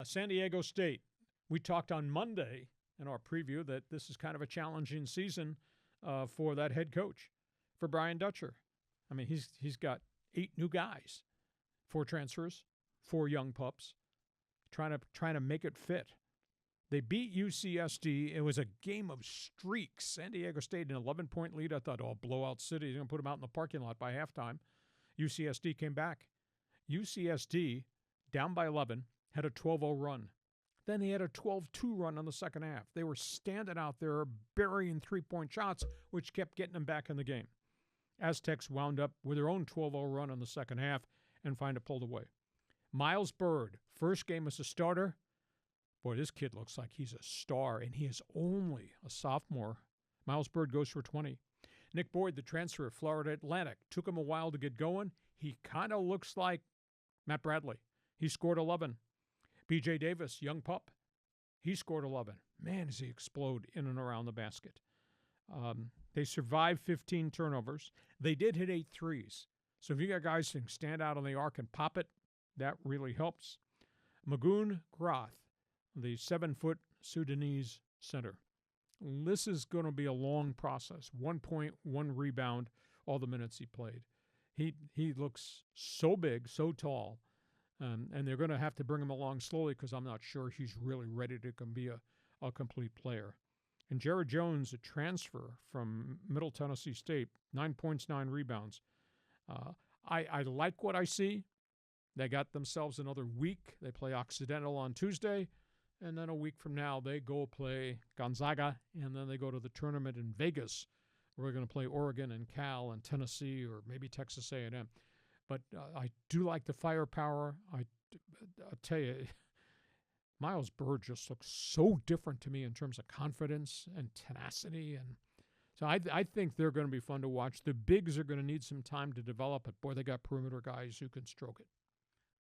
San Diego State. We talked on Monday in our preview that this is kind of a challenging season for that head coach, for Brian Dutcher. I mean, he's got 8 new guys, 4 transfers, 4 young pups, trying to make it fit. They beat UCSD. It was a game of streaks. San Diego State, an 11-point lead. I thought, blowout city. They're going to put them out in the parking lot by halftime. UCSD came back. UCSD, down by 11, had a 12-0 run. Then they had a 12-2 run on the second half. They were standing out there, burying 3-point shots, which kept getting them back in the game. Aztecs wound up with their own 12-0 run on the second half and finally pulled away. Miles Byrd, first game as a starter. Boy, this kid looks like he's a star, and he is only a sophomore. Miles Byrd goes for 20. Nick Boyd, the transfer of Florida Atlantic, took him a while to get going. He kind of looks like Matt Bradley. He scored 11. B.J. Davis, young pup, he scored 11. Man, does he explode in and around the basket. They survived 15 turnovers. They did hit 8 threes. So if you got guys who can stand out on the arc and pop it, that really helps. Magoon Groth, the 7-foot Sudanese center. This is going to be a long process. 1 point, 1 rebound, all the minutes he played. He looks so big, so tall, and they're going to have to bring him along slowly because I'm not sure he's really ready to be a complete player. And Jared Jones, a transfer from Middle Tennessee State, 9 points, 9 rebounds. I like what I see. They got themselves another week. They play Occidental on Tuesday. And then a week from now, they go play Gonzaga, and then they go to the tournament in Vegas. We're going to play Oregon and Cal and Tennessee or maybe Texas A&M. But I do like the firepower. I'll tell you, Miles Byrd just looks so different to me in terms of confidence and tenacity. And so I think they're going to be fun to watch. The bigs are going to need some time to develop, but boy, they got perimeter guys who can stroke it.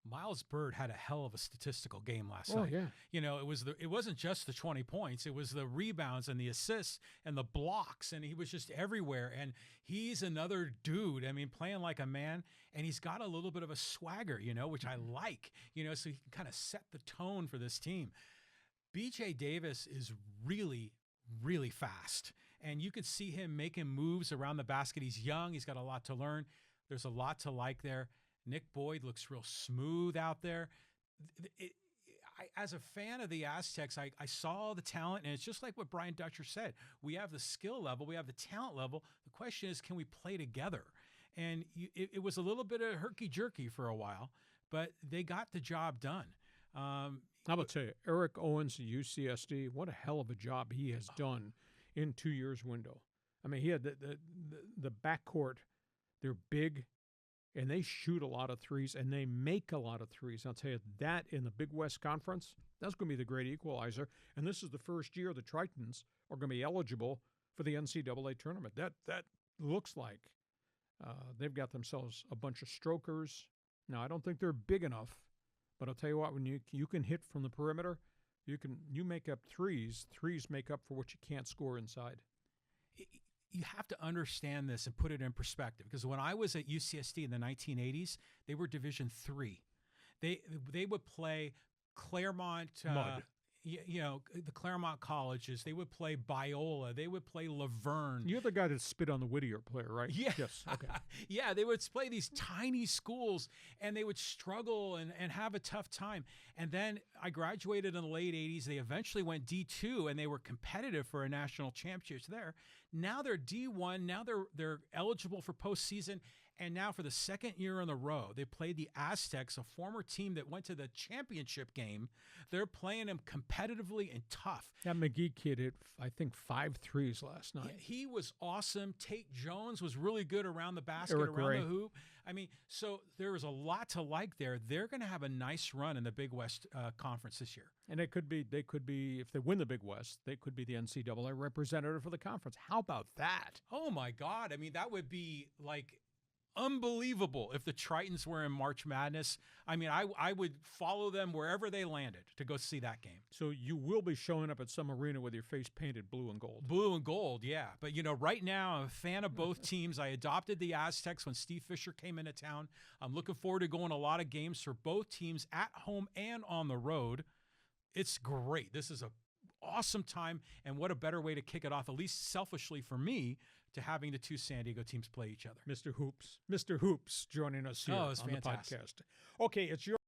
Miles Byrd had a hell of a statistical game last night. Yeah. You know, it wasn't just the 20 points. It was the rebounds and the assists and the blocks, and he was just everywhere. And he's another dude, I mean, playing like a man, and he's got a little bit of a swagger, you know, which I like, you know, so he can kind of set the tone for this team. B.J. Davis is really, really fast, and you could see him making moves around the basket. He's young. He's got a lot to learn. There's a lot to like there. Nick Boyd looks real smooth out there. As a fan of the Aztecs, I saw the talent, and it's just like what Brian Dutcher said. We have the skill level. We have the talent level. The question is, can we play together? And it was a little bit of herky-jerky for a while, but they got the job done. I'm going to tell you, Eric Owens at UCSD, what a hell of a job he has done in 2 years window. I mean, he had the backcourt. They're big. And they shoot a lot of threes, and they make a lot of threes. I'll tell you, that in the Big West Conference, that's going to be the great equalizer. And this is the first year the Tritons are going to be eligible for the NCAA tournament. That looks like they've got themselves a bunch of strokers. Now, I don't think they're big enough, but I'll tell you what, when you can hit from the perimeter, you make up threes. Threes make up for what you can't score inside. You have to understand this and put it in perspective, because when I was at UCSD in the 1980s, they were Division III. They would play Claremont, the Claremont colleges. They would play Biola. They would play Laverne. You're the guy that spit on the Whittier player, right? Yeah. Yes. Okay. Yeah, they would play these tiny schools, and they would struggle and have a tough time. And then I graduated in the late 80s. They eventually went D2, and they were competitive for a national championship there. Now they're D1. Now they're eligible for postseason. And now for the second year in a row, they played the Aztecs, a former team that went to the championship game. They're playing them competitively and tough. That McGee kid hit, I think, 5 threes last night. Yeah, he was awesome. Tate Jones was really good around the basket, Eric around Ray. the hoop. I mean, so there was a lot to like there. They're going to have a nice run in the Big West Conference this year. And they could be, if they win the Big West, they could be the NCAA representative for the conference. How about that? Oh, my God. I mean, that would be like unbelievable if the Tritons were in March Madness. I mean, I would follow them wherever they landed to go see that game. So you will be showing up at some arena with your face painted blue and gold. Blue and gold, yeah. But, you know, right now I'm a fan of both teams. I adopted the Aztecs when Steve Fisher came into town. I'm looking forward to going to a lot of games for both teams at home and on the road. it's great. This is a awesome time, and what a better way to kick it off, at least selfishly for me, to having the two San Diego teams play each other. Mr. Hoops joining us here Oh, it's on fantastic. the podcast. Okay, it's your